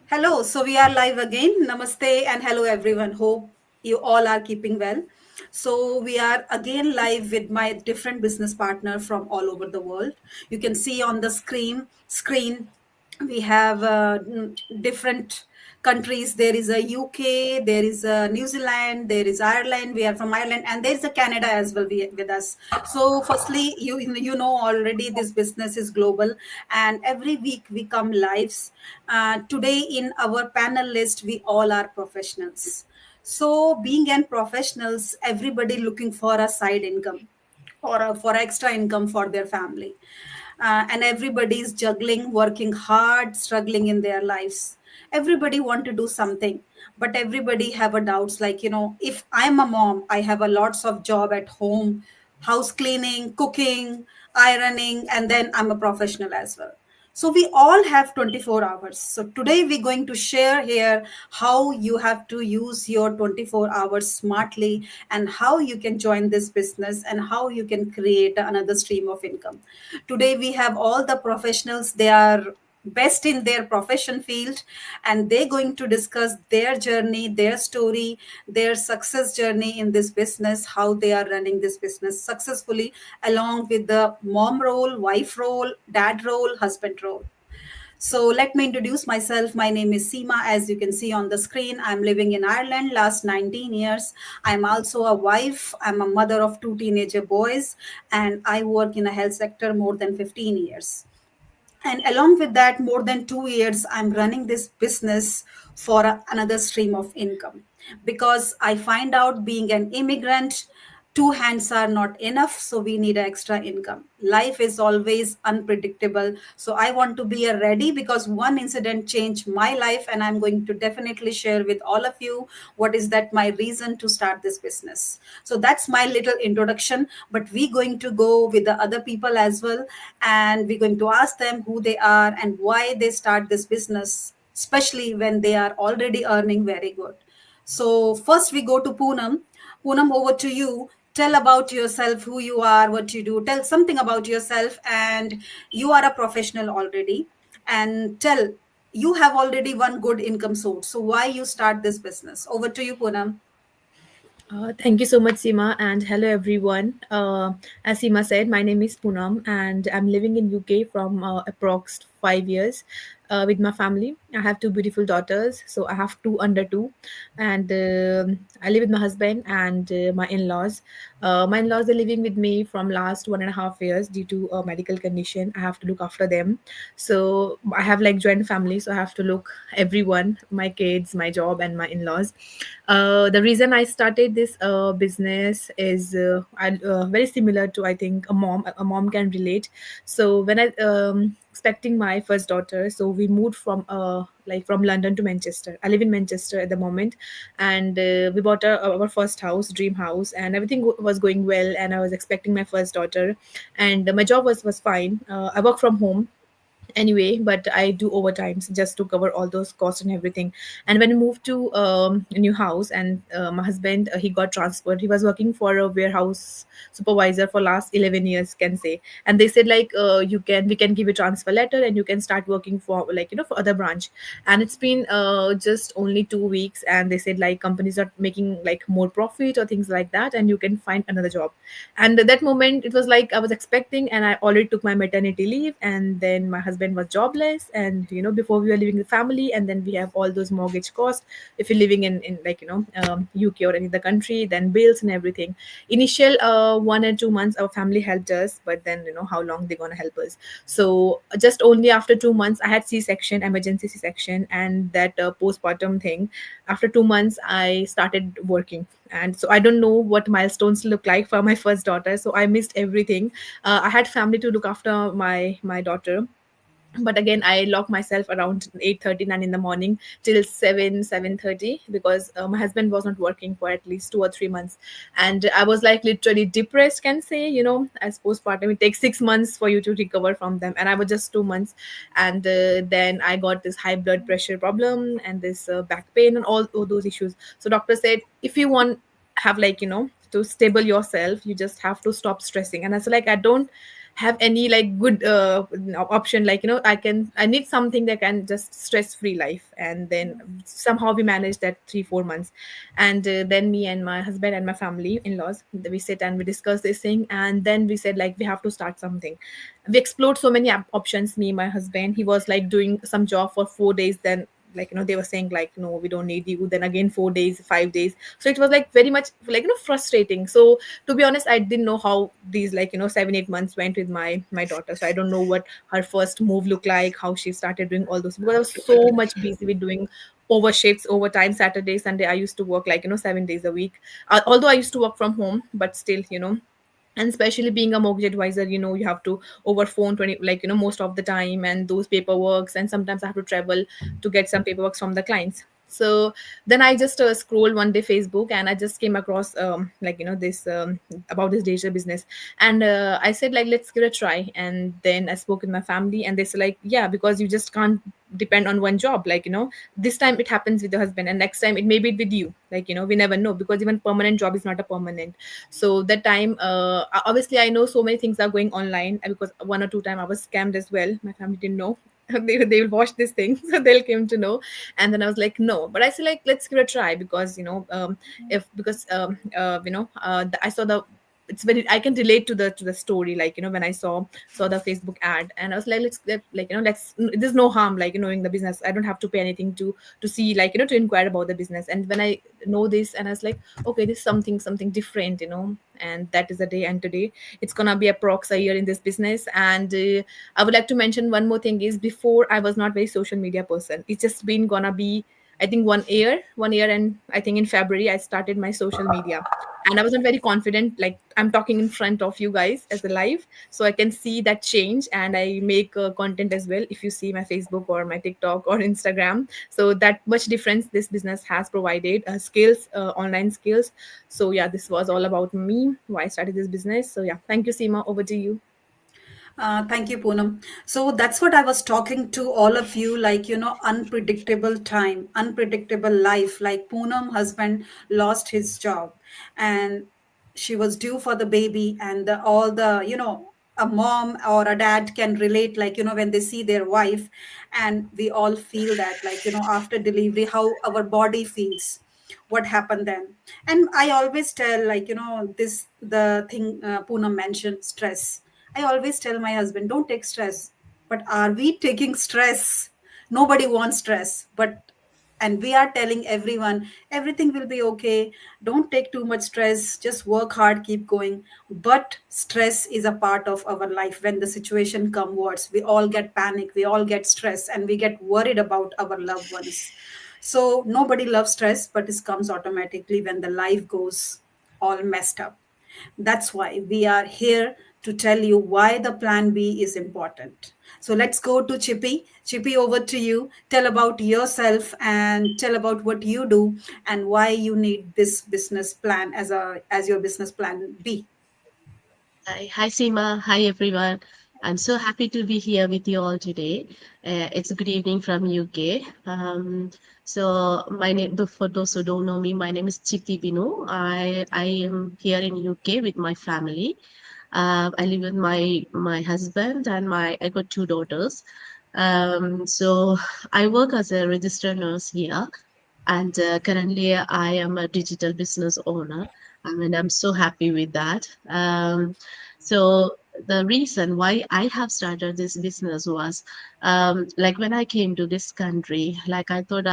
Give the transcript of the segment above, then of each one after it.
Hello, so we are live again. Namaste and hello everyone. Hope you all are keeping well. So we are again live with my different business partner from all over the world. You can see on the screen we have different countries. There is a UK, there is a New Zealand, there is Ireland. We are from Ireland, and there is a Canada as well with us. So firstly, you know already this business is global, and every week we come lives. Today in our panel list, we all are professionals. So being an professionals, everybody looking for a side income or for extra income for their family, and everybody is juggling, working hard, struggling in their lives. Everybody want to do something, but everybody have a doubts, like, if I'm a mom, I have a lots of job at home, house cleaning, cooking, ironing, and then I'm a professional as well. So we all have 24 hours. So today we're going to share here how you have to use your 24 hours smartly, and how you can join this business, and how you can create another stream of income. Today we have all the professionals. They are best in their profession field, and they're going to discuss their journey, their story, their success journey in this business, how they are running this business successfully, along with the mom role, wife role, dad role, husband role. So let me introduce myself. My name is Seema. As you can see on the screen, I'm living in Ireland last 19 years. I'm also a wife. I'm a mother of two teenager boys, and I work in a health sector more than 15 years. And along with that, more than 2 years, I'm running this business for another stream of income, because I find out being an immigrant, two hands are not enough, so we need extra income. Life is always unpredictable, so I want to be a ready, because one incident changed my life, and I'm going to definitely share with all of you what is that my reason to start this business. So that's my little introduction, but we're going to go with the other people as well, and we're going to ask them who they are and why they start this business, especially when they are already earning very good. So first we go to Poonam. Poonam, over to you. Tell about yourself, who you are, what you do. Tell something about yourself, and you are a professional already. And tell, you have already one good income source. So why you start this business? Over to you, Poonam. Thank you so much, Seema, and hello everyone. As Seema said, my name is Poonam, and I'm living in UK from approx 5 years with my family. I have two beautiful daughters, so I have two under two, and I live with my husband and my in-laws. My in-laws are living with me from last 1.5 years due to a medical condition. I have to look after them, so I have like joint family, so I have to look everyone, my kids, my job, and my in-laws. The reason I started this business is very similar to, I think, a mom. A mom can relate. So when I expecting my first daughter, so we moved from from London to Manchester. I live in Manchester at the moment, and we bought our first house, dream house, and everything was going well. And I was expecting my first daughter, and my job was fine. I work from home anyway, but I do overtimes just to cover all those costs and everything. And when we moved to a new house, and my husband, he got transferred. He was working for a warehouse supervisor for last 11 years, can say. And they said like, we can give you transfer letter and you can start working for, like, for other branch. And it's been just only 2 weeks, and they said like companies are making like more profit or things like that, and you can find another job. And at that moment it was like I was expecting, and I already took my maternity leave, and then my husband was jobless. And before, we were living with family, and then we have all those mortgage costs. If you're living in like, UK or any other country, then bills and everything. Initial 1 or 2 months our family helped us, but then how long they're gonna help us. So just only after 2 months I had C-section, emergency C-section, and that postpartum thing. After 2 months I started working, and so I don't know what milestones look like for my first daughter, so I missed everything. I had family to look after my daughter, but again I lock myself around 8:39 in the morning till 7:30, because my husband was not working for at least 2 or 3 months. And I was like literally depressed, can say. As postpartum, it takes 6 months for you to recover from them, and I was just 2 months. And then I got this high blood pressure problem and this back pain and all those issues. So doctor said, if you want have, like, to stable yourself, you just have to stop stressing. And I was like, I don't have any like good option, like I need something that can just stress free life. And then somehow we managed that 3 4 months. And then me and my husband and my family in-laws, we sit and we discuss this thing, and then we said like we have to start something. We explored so many options. Me, my husband, he was like doing some job for 4 days, then like they were saying like no, we don't need you, then again 4 days, 5 days. So it was like very much like frustrating. So to be honest, I didn't know how these like 7 8 months went with my daughter. So I don't know what her first move looked like, how she started doing all those, because I was so much busy with doing over shifts, overtime, Saturday Sunday. I used to work like 7 days a week. Although I used to work from home, but still, and especially being a mortgage advisor, you have to over phone 20 like most of the time, and those paperworks, and sometimes I have to travel to get some paperwork from the clients. So then I just scrolled one day Facebook, and I just came across like this about this digital business. And I said like let's give it a try. And then I spoke with my family, and they said like yeah, because you just can't depend on one job. Like this time it happens with your husband, and next time it may be with you. Like we never know, because even permanent job is not a permanent. So that time obviously I know so many things are going online, because one or two time I was scammed as well. My family didn't know. They will watch this thing so they'll come to know. And then I was like no, but I said like let's give it a try, because if because I saw the, it's very, I can relate to the story. Like when I saw the Facebook ad, and I was like let's, there's no harm like knowing the business. I don't have to pay anything to see, like to inquire about the business. And when I know this, and I was like okay, this is something different. And that is the day. And today it's gonna be approx a year in this business. And I would like to mention one more thing is, before I was not very social media person. It's just been gonna be, I think, 1 year. And I think in February I started my social media. And I wasn't very confident, like I'm talking in front of you guys as a live. So I can see that change, and I make content as well. If you see my Facebook or my TikTok or Instagram, so that much difference this business has provided, skills, online skills. So yeah, this was all about me, why I started this business. So yeah, thank you, Seema, over to you. Thank you, Poonam. So that's what I was talking to all of you, like, unpredictable time, unpredictable life. Like Poonam husband lost his job, and she was due for the baby, and all the, a mom or a dad can relate, like, when they see their wife, and we all feel that, like, after delivery, how our body feels, what happened then. And I always tell, like, the thing Poonam mentioned, stress. I always tell my husband, don't take stress. But are we taking stress? Nobody wants stress. And we are telling everyone, everything will be okay. Don't take too much stress. Just work hard, keep going. But stress is a part of our life. When the situation comes worse, we all get panic, we all get stress, and we get worried about our loved ones. So nobody loves stress, but it comes automatically when the life goes all messed up. That's why we are here to tell you why the plan B is important. So let's go to Chippy. Chippy, over to you. Tell about yourself and tell about what you do and why you need this business plan as your business plan B. Hi, Seema. Hi, everyone. I'm so happy to be here with you all today. It's a good evening from UK. So my name, for those who don't know me, my name is Chiti Binu. I am here in UK with my family. I live with my husband and I got two daughters. So I work as a registered nurse here, and currently I am a digital business owner. I mean, I'm so happy with that. So the reason why I have started this business was, like when I came to this country, like I thought,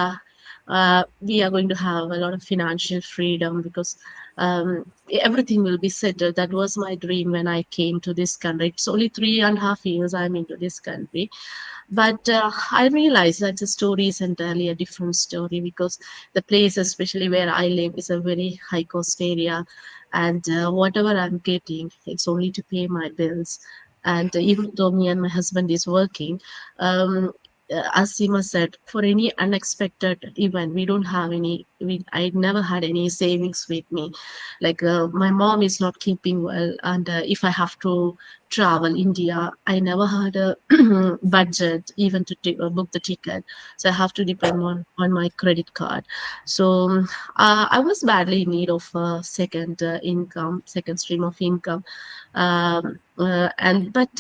we are going to have a lot of financial freedom because everything will be settled. That was my dream when I came to this country. It's only 3.5 years I'm into this country, but I realized that the story is entirely a different story because the place, especially where I live, is a very high cost area. And whatever I'm getting, it's only to pay my bills. And even though me and my husband is working, um, as Seema said, for any unexpected event, we don't have any. I never had any savings with me. Like my mom is not keeping well, and if I have to travel India, I never had a budget even to book the ticket. So I have to depend on my credit card. So I was badly in need of a second income, second stream of income, and but.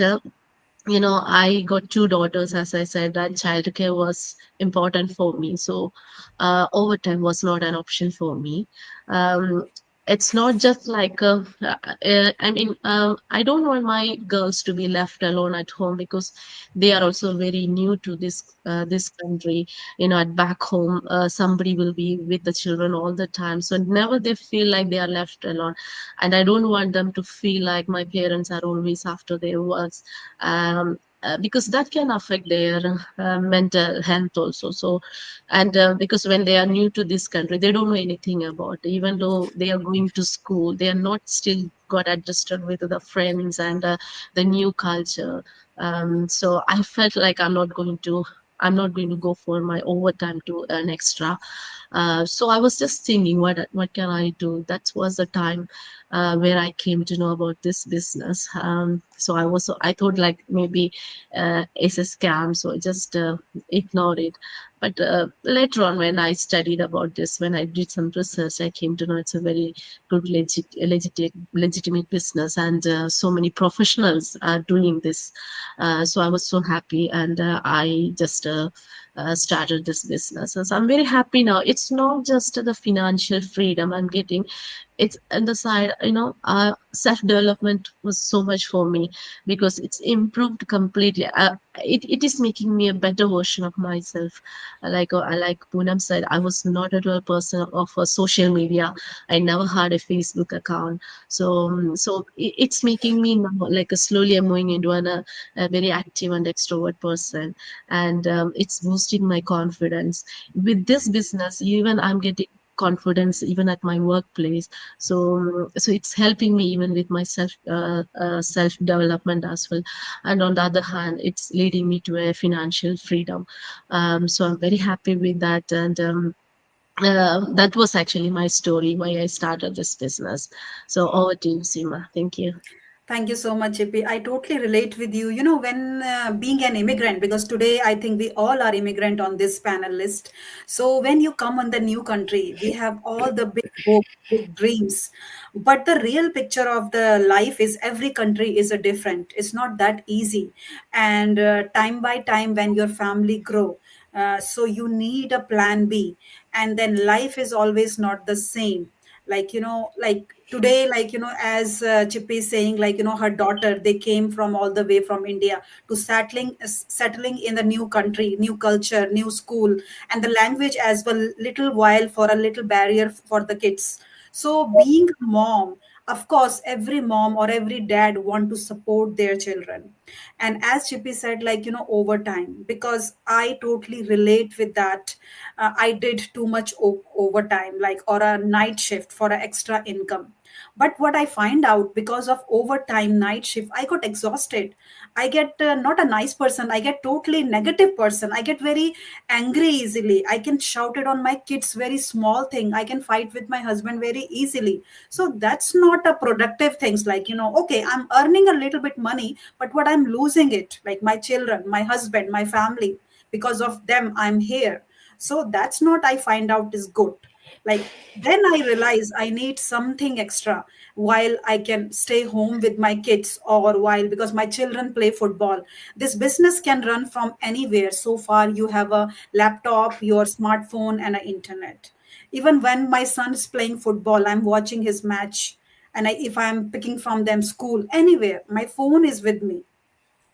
I got two daughters, as I said, and childcare was important for me. So, overtime was not an option for me. Um, it's not just like, I mean, I don't want my girls to be left alone at home because they are also very new to this country. At back home, somebody will be with the children all the time, so never they feel like they are left alone. And I don't want them to feel like my parents are always after their works, because that can affect their mental health also. So, and because when they are new to this country, they don't know anything about it. Even though they are going to school, they are not still got adjusted with the friends and the new culture. So I felt like I'm not going to go for my overtime to earn extra. So I was just thinking, what can I do? That was the time where I came to know about this business. So I thought like maybe it's a scam, so I just ignored it. But later on, when I studied about this, when I did some research, I came to know it's a very good, legitimate business, and so many professionals are doing this. So I was so happy, and I just started this business. And so I'm very happy now. It's not just the financial freedom I'm getting, it's on the side, self development was so much for me because it's improved completely. It is making me a better version of myself. Like Poonam said, I was not at all a person of social media. I never had a Facebook account. So it's making me now like a slowly I'm moving into a very active and extrovert person, and it's boosting my confidence. With this business, even I'm getting confidence even at my workplace. So it's helping me even with my self development as well. And on the other hand, it's leading me to a financial freedom. So I'm very happy with that. And that was actually my story why I started this business. So over to you, Seema. Thank you. Thank you so much, Chippy. I totally relate with you. You know, when being an immigrant, because today I think we all are immigrant on this panel list. So when you come on the new country, we have all the big hopes, big dreams. But the real picture of the life is every country is a different. It's not that easy. And time by time, when your family grow, so you need a plan B. And then life is always not the same, like today, as Chippy is saying, her daughter, they came from all the way from India to settling in the new country, new culture, new school, and the language as well, little while for a little barrier for the kids. So being a mom, of course every mom or every dad want to support their children. And as Chippy said, overtime, because I totally relate with that. I did too much overtime, or a night shift for an extra income. But what I find out, because of overtime night shift, I got exhausted. I get not a nice person, I get totally negative person. I get very angry easily. I can shout it on my kids, very small thing. I can fight with my husband very easily. So that's not a productive things. Okay, I'm earning a little bit money, but what I'm losing it, like my children, my husband, my family, because of them I'm here. So that's not, I find out, is good. Then I realize I need something extra while I can stay home with my kids, or while, because my children play football. This business can run from anywhere. So far you have a laptop, your smartphone, and an internet. Even when my son is playing football, I'm watching his match. And if I'm picking from them school, anywhere, my phone is with me.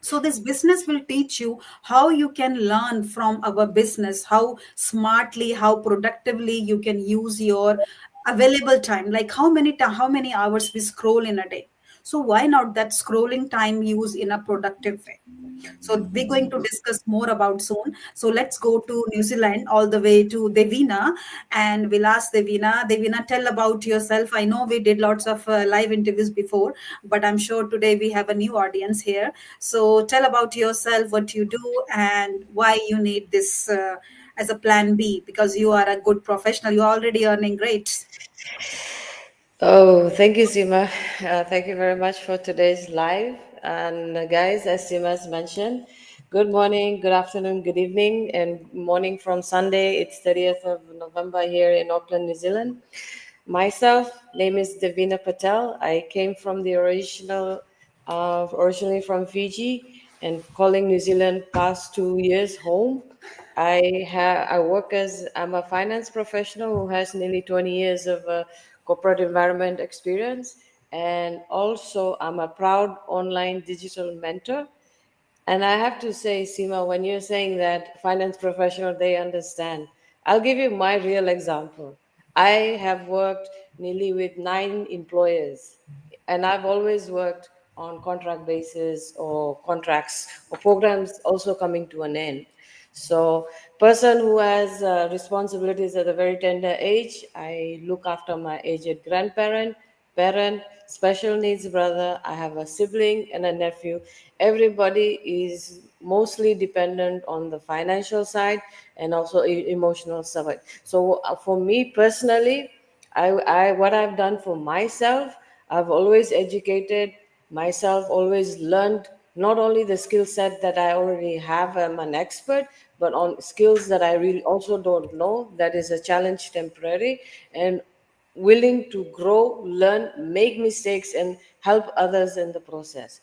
So this business will teach you how you can learn from our business, how smartly, how productively you can use your available time, like how many hours we scroll in a day. So why not that scrolling time used in a productive way? So we're going to discuss more about soon. So let's go to New Zealand all the way to Devina, and we'll ask Devina. Devina, tell about yourself. I know we did lots of live interviews before, but I'm sure today we have a new audience here. So tell about yourself, what you do, and why you need this as a plan B, because you are a good professional. You're already earning great. Oh, thank you, Seema. Thank you very much for today's live. And guys, as Seema has mentioned, good morning, good afternoon, good evening, and morning from Sunday. It's 30th of November here in Auckland, New Zealand. Myself, name is Davina Patel. I came from the originally from Fiji and calling New Zealand past 2 years home. I work as I'm a finance professional who has nearly 20 years of corporate environment experience, and also I'm a proud online digital mentor. And I have to say, Seema, when you're saying that finance professional, they understand. I'll give you my real example. I have worked nearly with 9 employers, and I've always worked on contract basis or contracts or programs also coming to an end. So, person who has responsibilities at a very tender age, I look after my aged grandparent, parent, special needs brother. I have a sibling and a nephew. Everybody is mostly dependent on the financial side and also emotional side. So, for me personally, I what I've done for myself, I've always educated myself, always learned not only the skill set that I already have, I'm an expert, but on skills that I really also don't know. That is a challenge temporary, and willing to grow, learn, make mistakes, and help others in the process.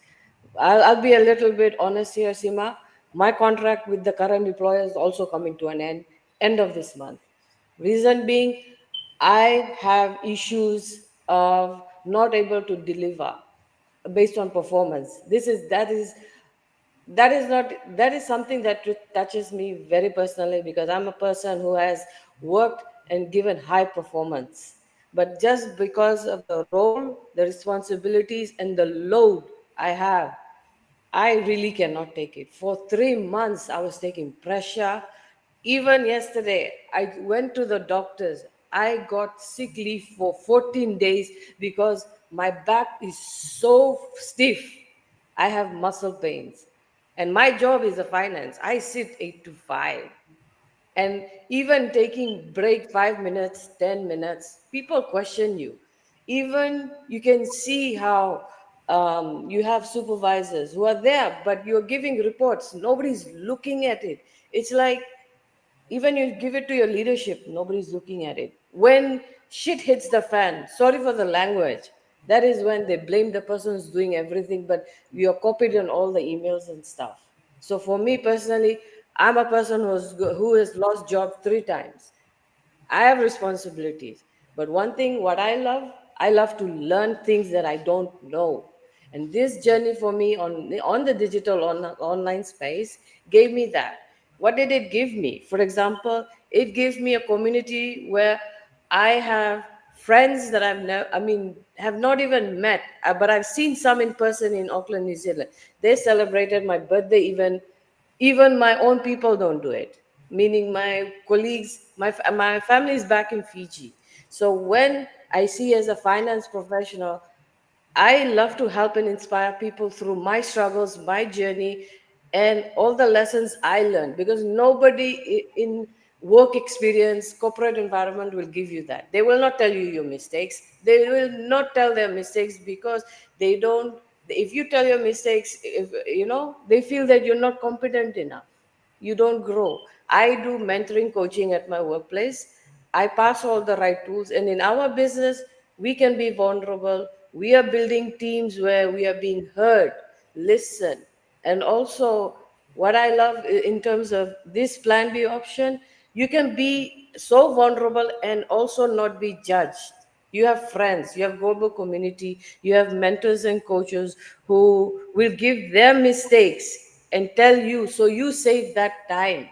I'll be a little bit honest here, Sima. My contract with the current employer is also coming to an end of this month. Reason being, I have issues of not able to deliver based on performance. That is something that touches me very personally, because I'm a person who has worked and given high performance. But just because of the role, the responsibilities, and the load I have, I really cannot take it. For 3 months, I was taking pressure. Even yesterday, I went to the doctors. I got sick leave for 14 days because my back is so stiff. I have muscle pains. And my job is a finance. I sit 8 to 5. And even taking break 5 minutes, 10 minutes, people question you. Even you can see how you have supervisors who are there, but you're giving reports. Nobody's looking at it. It's like even you give it to your leadership, nobody's looking at it. When shit hits the fan, sorry for the language, that is when they blame the person who's doing everything, but you're copied on all the emails and stuff. So for me personally, I'm a person who has lost job 3 times. I have responsibilities. But one thing, what I love to learn things that I don't know. And this journey for me on the digital online space gave me that. What did it give me? For example, it gives me a community where I have friends that have not even met, but I've seen some in person in Auckland, New Zealand. They celebrated my birthday even my own people don't do it, meaning my colleagues, my family is back in Fiji. So when I see as a finance professional, I love to help and inspire people through my struggles, my journey, and all the lessons I learned, because nobody in work experience, corporate environment will give you that. They will not tell you your mistakes. They will not tell their mistakes because they don't. If you tell your mistakes, if they feel that you're not competent enough, you don't grow. I do mentoring coaching at my workplace. I pass all the right tools. And in our business, we can be vulnerable. We are building teams where we are being heard, listen. And also, what I love in terms of this Plan B option, you can be so vulnerable and also not be judged. You have friends, you have global community, you have mentors and coaches who will give their mistakes and tell you, so you save that time.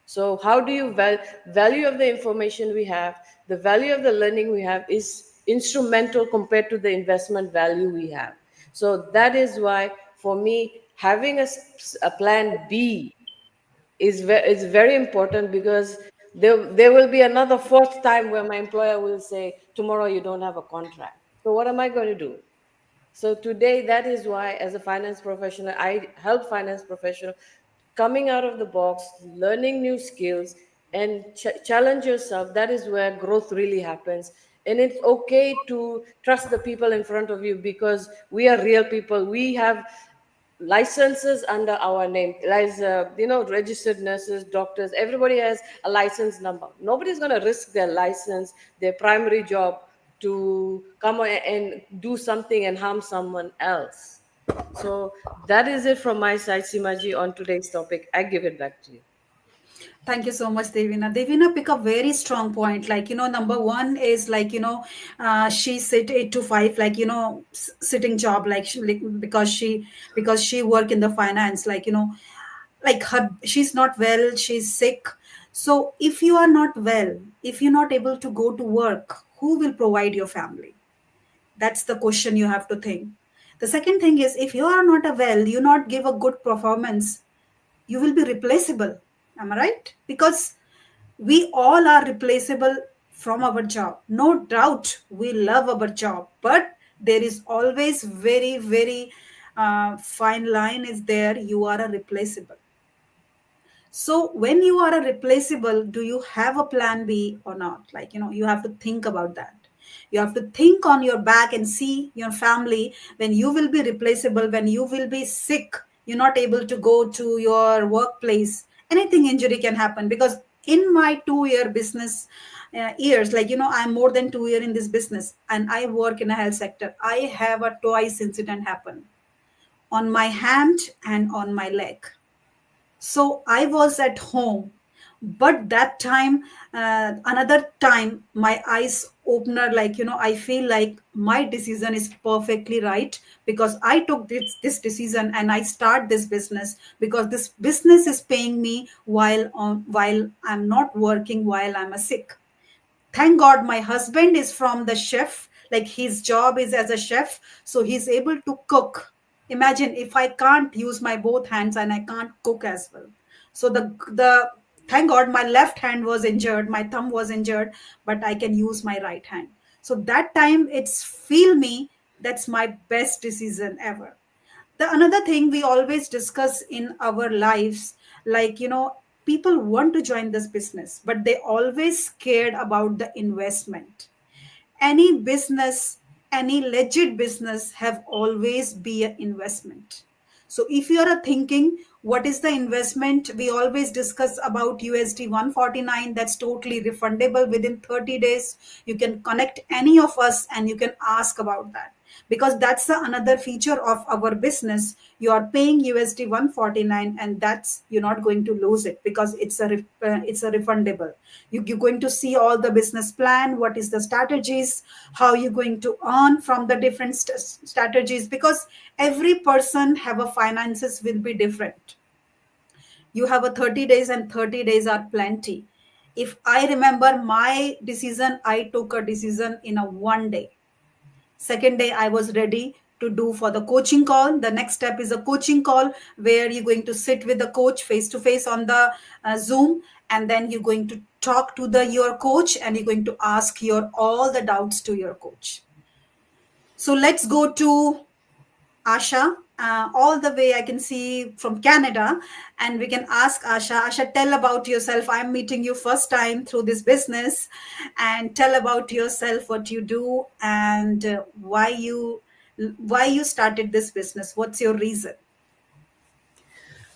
So how do you value of the information we have, the value of the learning we have is instrumental compared to the investment value we have. So that is why, for me, having a plan B is very important, because there will be another fourth time where my employer will say, tomorrow you don't have a contract. So what am I going to do? So today, that is why, as a finance professional, I help finance professional coming out of the box, learning new skills, and challenge yourself. That is where growth really happens. And it's okay to trust the people in front of you, because we are real people. We have licenses under our name, like registered nurses, doctors. Everybody has a license number. Nobody's going to risk their license, their primary job, to come and do something and harm someone else. So that is it from my side, Simaji, on today's topic. I give it back to you. Thank you so much, Devina. Devina pick a very strong point. Like, number one is like, she sit 8 to 5, like, sitting job, like because she work in the finance, like, like she's not well, she's sick. So if you are not well, if you're not able to go to work, who will provide your family? That's the question you have to think. The second thing is, if you are not well, you not give a good performance, you will be replaceable. Am I right? Because we all are replaceable from our job. No doubt we love our job, but there is always very, very fine line is there. You are a replaceable. So when you are a replaceable, do you have a plan B or not? Like, you have to think about that. You have to think on your back and see your family when you will be replaceable, when you will be sick, you're not able to go to your workplace. Anything injury can happen, because in my 2 year business years, like, I'm more than 2 year in this business and I work in a health sector. I have a twice incident happen on my hand and on my leg. So I was at home, but that time, another time, my eyes opener, like, I feel like my decision is perfectly right, because I took this decision and I start this business, because this business is paying me while I'm not working, while I'm a sick. Thank God my husband is from the chef, like his job is as a chef, so he's able to cook. Imagine if I can't use my both hands and I can't cook as well. So the thank God my left hand was injured, my thumb was injured, but I can use my right hand. So that time it's feel me, that's my best decision ever. The another thing we always discuss in our lives, like, people want to join this business, but they always scared about the investment. Any business, any legit business have always be an investment. So if you are thinking what is the investment, we always discuss about USD 149, that's totally refundable within 30 days. You can connect any of us and you can ask about that, because that's the another feature of our business. You are paying USD 149 and that's, you're not going to lose it, because it's a refundable. You're going to see all the business plan, what is the strategies, how you're going to earn from the different strategies, because every person have a finances will be different. You have a 30 days and 30 days are plenty. If I remember my decision, I took a decision in a 1 day. Second day I was ready to do for the coaching call. The next step is a coaching call, where you're going to sit with the coach face to face on the Zoom, and then you're going to talk to the your coach and you're going to ask your all the doubts to your coach. So let's go to Asha, all the way I can see from Canada, and we can ask Asha. Asha, tell about yourself. I'm meeting you first time through this business, and tell about yourself, what you do, and why you started this business. What's your reason?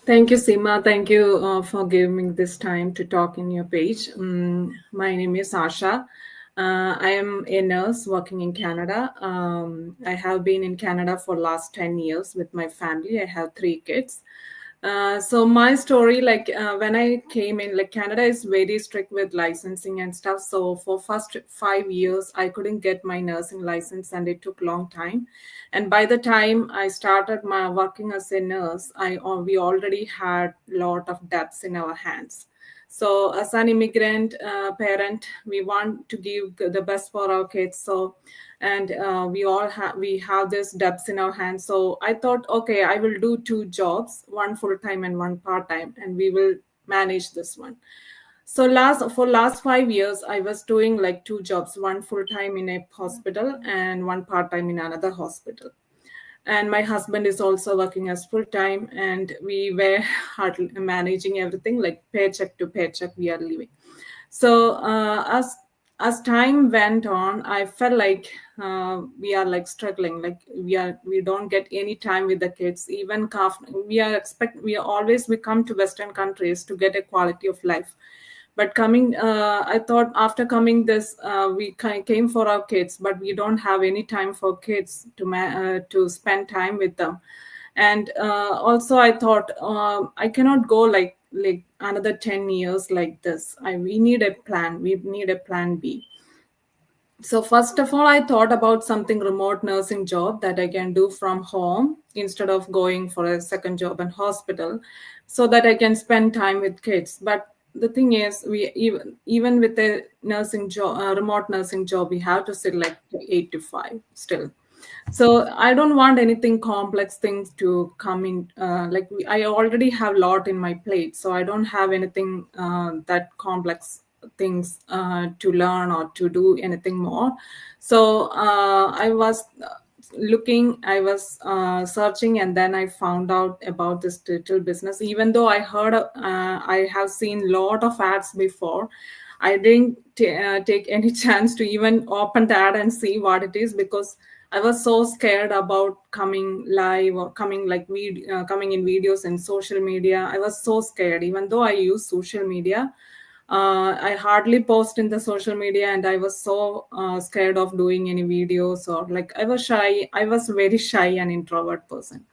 Thank you, Seema. Thank you for giving me this time to talk in your page. My name is Asha. I am a nurse working in Canada. I have been in Canada for last 10 years with my family. I have 3 kids. So my story, like when I came in, like Canada is very strict with licensing and stuff. So for first 5 years, I couldn't get my nursing license, and it took long time. And by the time I started my working as a nurse, we already had lot of debts in our hands. So as an immigrant parent, we want to give the best for our kids. So, and we have this debts in our hands. So I thought, okay, I will do two jobs, one full time and one part time, and we will manage this one. So last 5 years, I was doing like two jobs, one full time in a hospital and one part time in another hospital. And my husband is also working as full time, and we were hardly managing everything like paycheck to paycheck. We are living. So as time went on, I felt like we are like struggling, like we don't get any time with the kids. Even we are always we come to Western countries to get a quality of life. But coming I thought after coming this came for our kids, but we don't have any time for kids to spend time with them. And also I thought I cannot go like another 10 years like this. We need a plan, we need a plan B. So first of all, I thought about something remote nursing job that I can do from home instead of going for a second job in hospital, so that I can spend time with kids. But the thing is, we even with a nursing job, remote nursing job, we have to sit like 8 to 5 still. So I don't want anything complex things to come in. I already have a lot in my plate, so I don't have anything that complex things to learn or to do anything more. So I was looking, I was searching, and then I found out about this digital business. Even though I heard, I have seen lot of ads before, I didn't take any chance to even open the ad and see what it is, because I was so scared about coming live or coming coming in videos and social media. I was so scared, even though I use social media. I hardly post in the social media, and I was so scared of doing any videos, or like I was shy. I was very shy and introvert person.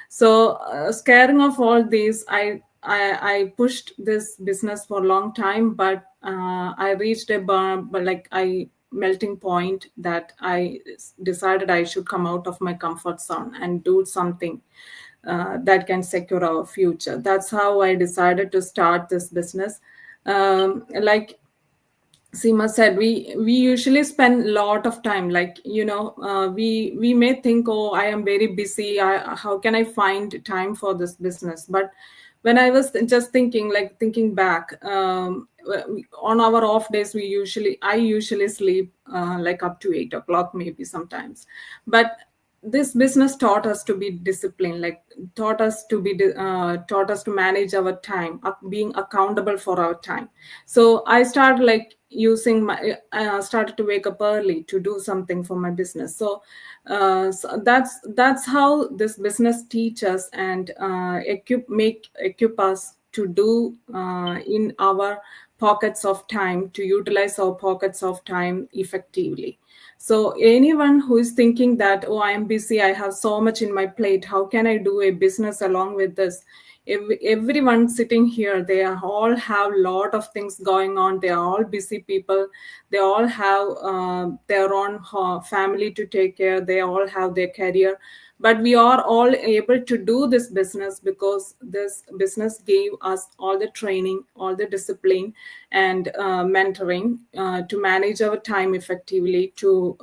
So scaring of all these, I pushed this business for a long time, but I reached a but like I melting point that I decided I should come out of my comfort zone and do something that can secure our future. That's how I decided to start this business. Like Seema said, we usually spend a lot of time, like we may think, oh, I am very busy. How can I find time for this business? But when I was just thinking back, on our off days, I usually sleep like up to 8 o'clock, maybe sometimes. But this business taught us to be disciplined, like taught us to manage our time, being accountable for our time. So I started like using my started to wake up early to do something for my business. So that's how this business teaches and equip us to do in our pockets of time, to utilize our pockets of time effectively. So anyone who is thinking that, oh, I am busy, I have so much in my plate, how can I do a business along with this? Everyone sitting here, they all have a lot of things going on. They are all busy people. They all have their own family to take care. They all have their career. But we are all able to do this business because this business gave us all the training, all the discipline, and mentoring to manage our time effectively to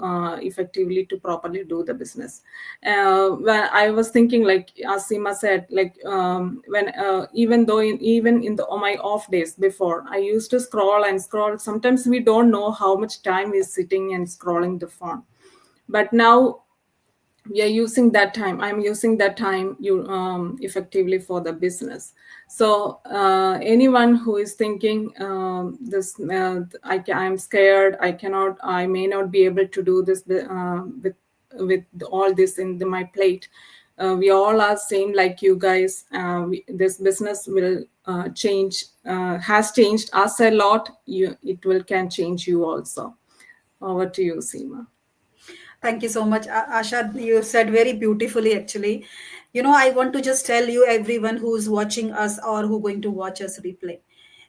properly do the business. When I was thinking, like as Seema said, like when even though even in on my off days before, I used to scroll and scroll. Sometimes we don't know how much time is sitting and scrolling the phone. But now we are using that time, I'm using that time effectively for the business. So anyone who is thinking I'm scared, I may not be able to do this with all this in my plate, we all are same like you guys. This business will change, has changed us a lot. It will can change you also. Over to you, Seema. Thank you so much, Asha. You said very beautifully, actually. I want to just tell you, everyone who's watching us or who going to watch us replay,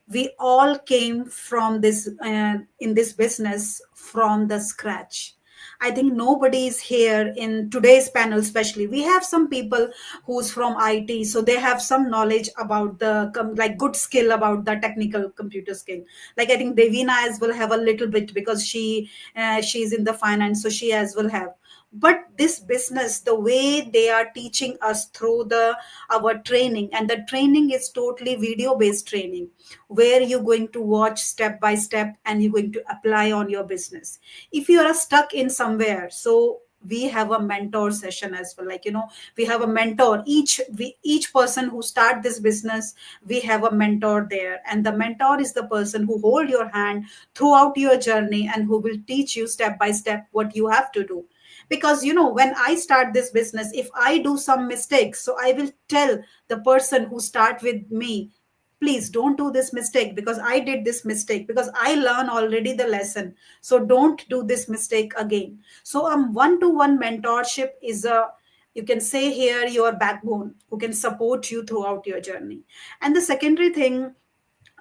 we all came from this in this business from the scratch. I think nobody is here in today's panel, especially. We have some people who's from IT, so they have some knowledge about the like good skill about the technical computer skill. Like I think Devina as well have a little bit because she's in the finance, so she as well have. But this business, the way they are teaching us through the our training, and the training is totally video based training, where you're going to watch step by step and you're going to apply on your business. If you are stuck in somewhere, so we have a mentor session as well, like we have a mentor, each person who start this business, we have a mentor there, and the mentor is the person who hold your hand throughout your journey and who will teach you step by step what you have to do. Because when I start this business, if I do some mistakes, so I will tell the person who start with me, please don't do this mistake, because I did this mistake, because I learn already the lesson, so don't do this mistake again. So one-to-one mentorship is a, you can say here, your backbone who can support you throughout your journey. And the secondary thing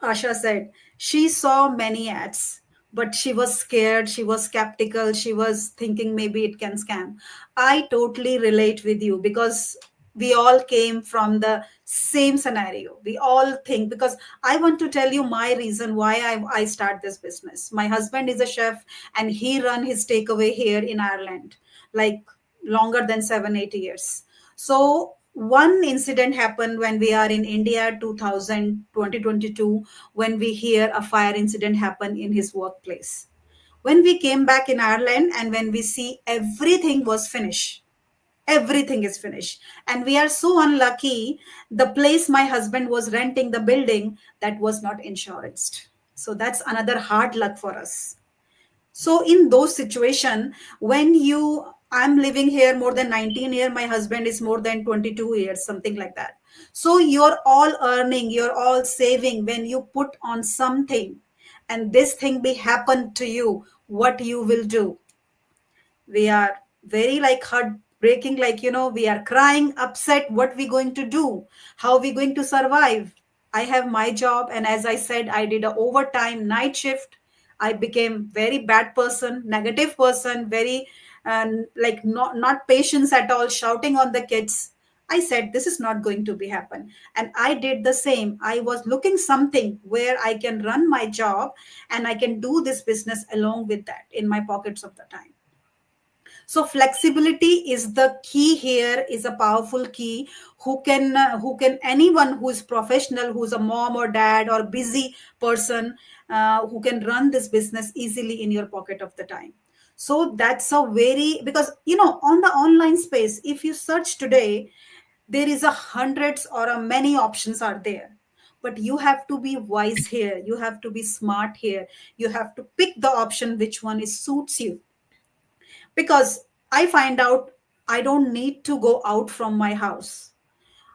Asha said, she saw many ads, but she was scared, she was skeptical, she was thinking maybe it can scam. I totally relate with you, because we all came from the same scenario. We all think, because I want to tell you my reason why I start this business. My husband is a chef and he run his takeaway here in Ireland, like longer than 7 8 years. So one incident happened when we are in India 2022, when we hear a fire incident happen in his workplace. When we came back in Ireland and when we see everything was finished, everything is finished, and we are so unlucky, the place my husband was renting, the building, that was not insuranced. So that's another hard luck for us. So in those situation, when I'm living here more than 19 years, my husband is more than 22 years, something like that. So you're all earning, you're all saving. When you put on something and this thing be happen to you, what you will do? We are very like heartbreaking, like we are crying, upset, what we going to do, how we going to survive. I have my job, and as I said, I did a overtime night shift. I became very bad person, negative person, very like not patience at all, shouting on the kids. I said this is not going to be happen, and I did the same. I was looking something where I can run my job and I can do this business along with that in my pockets of the time. So flexibility is the key here, is a powerful key. Who can anyone who is professional, who's a mom or dad or busy person, who can run this business easily in your pocket of the time. So that's a very, because on the online space, if you search today, there is a hundreds or a many options are there, but you have to be wise here, you have to be smart here, you have to pick the option which one is suits you. Because I find out I don't need to go out from my house.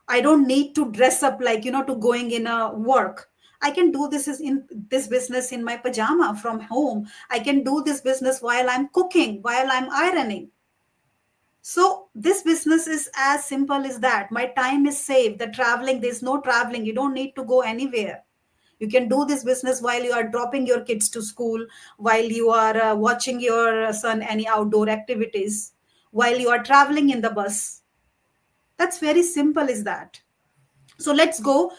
I don't need to dress up like, to going in a work. I can do in this business in my pajama from home. I can do this business while I'm cooking, while I'm ironing. So this business is as simple as that. My time is saved. The traveling, there's no traveling. You don't need to go anywhere. You can do this business while you are dropping your kids to school, while you are watching your son any outdoor activities, while you are traveling in the bus. That's very simple is that. So let's go.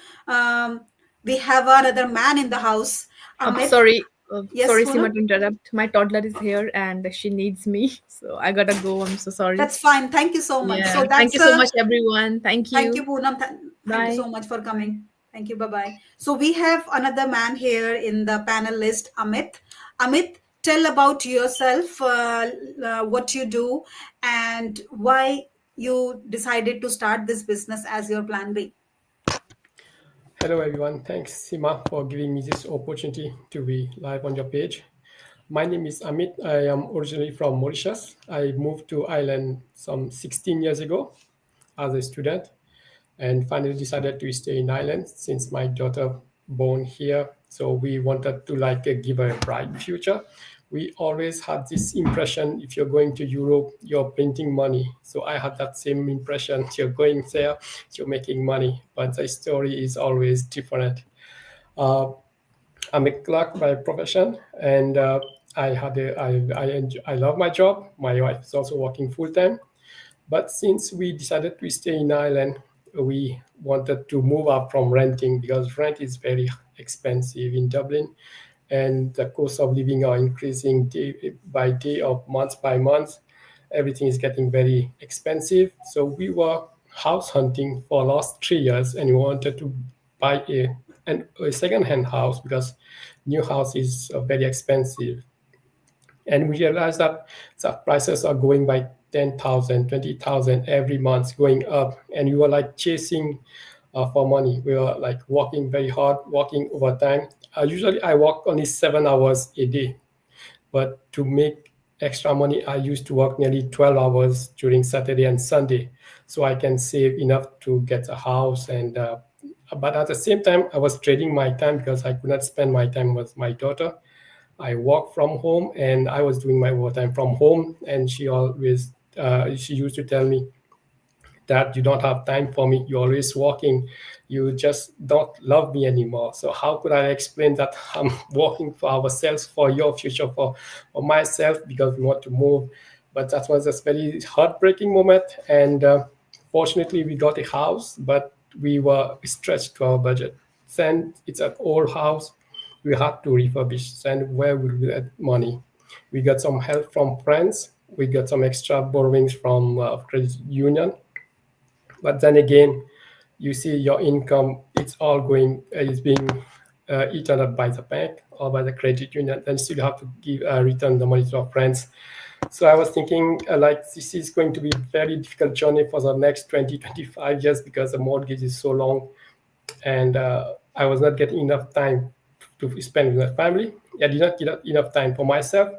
We have another man in the house, Amit. Sorry. Yes, Sorry, Sima, Poonam? to interrupt. My toddler is here and she needs me. So I gotta go. I'm so sorry. That's fine. Thank you so much. Yeah. So Thank that's you so much, everyone. Thank thank you, you. Poonam. Thank you Bye. so much for coming. Thank you. Bye bye. So we have another man here in the panel list, Amit. Amit, tell about yourself, what you do, and why you decided to start this business as your plan B. Hello everyone, thanks Sima for giving me this opportunity to be live on your page. My name is Amit. I am originally from Mauritius. I moved to Ireland some 16 years ago as a student and finally decided to stay in Ireland since my daughter born here. So we wanted to give her a bright future. We always had this impression if you're going to Europe, you're printing money. So I had that same impression. You're going there, you're making money, but the story is always different. I'm a clerk by profession, and I love my job. My wife is also working full time. But since we decided to stay in Ireland, we wanted to move up from renting because rent is very expensive in Dublin, and the cost of living are increasing day by day or month by month. Everything is getting very expensive. So we were house hunting for last 3 years, and we wanted to buy a second-hand house because new house is very expensive. And we realized that the prices are going by 10,000, 20,000 every month, going up, and we were like chasing for money. We were like working very hard, working overtime. Usually I work only 7 hours a day, but to make extra money I used to work nearly 12 hours during Saturday and Sunday, so I can save enough to get a house. And but at the same time I was trading my time because I could not spend my time with my daughter. I work from home, and I was doing my overtime from home. And she used to tell me that you don't have time for me. You're always working. You just don't love me anymore. So how could I explain that I'm working for ourselves, for your future, for myself, because we want to move? But that was a very heartbreaking moment. And fortunately, we got a house, but we were stretched to our budget. Then it's an old house. We had to refurbish. And where will we get money? We got some help from friends. We got some extra borrowings from credit union. But then again, you see your income, it's all going, is being eaten up by the bank or by the credit union. Then still have to give return the money to our friends. So I was thinking like this is going to be a very difficult journey for the next 20, 25 years because the mortgage is so long. And I was not getting enough time to spend with my family. I did not get enough time for myself.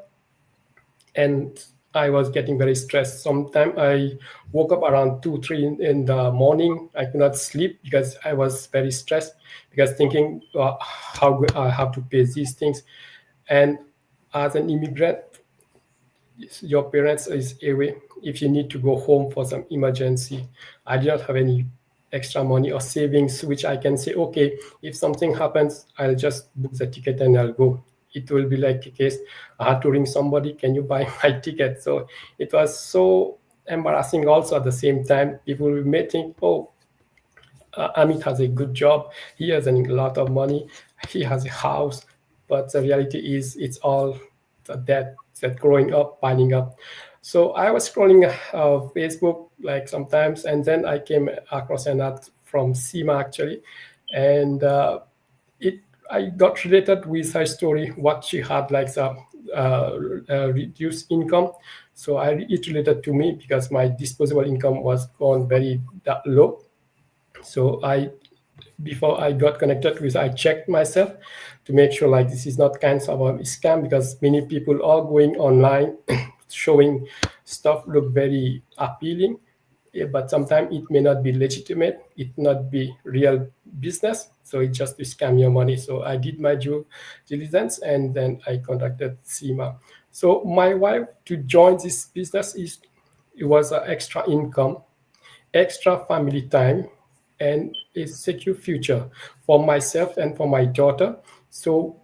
And I was getting very stressed. Sometimes I woke up around 2, 3 in the morning. I could not sleep because I was very stressed because thinking how I have to pay these things. And as an immigrant, your parents is away. If you need to go home for some emergency, I do not have any extra money or savings which I can say, okay, if something happens, I'll just book the ticket and I'll go. It will be like a case, I had to ring somebody, can you buy my ticket? So it was so embarrassing also at the same time. People may think, oh, Amit has a good job, he has a lot of money, he has a house, but the reality is it's all the debt that growing up, piling up. So I was scrolling Facebook like sometimes, and then I came across an ad from Seema actually, and I got related with her story, what she had like the reduced income. So it related to me because my disposable income was gone very low. So before I got connected with, I checked myself to make sure like this is not kind of a scam, because many people are going online showing stuff look very appealing, but sometimes it may not be legitimate, it not be real business, so it's just to scam your money. So I did my due diligence, and then I contacted Seema. So my wife to join this business it was an extra income, extra family time, and a secure future for myself and for my daughter. So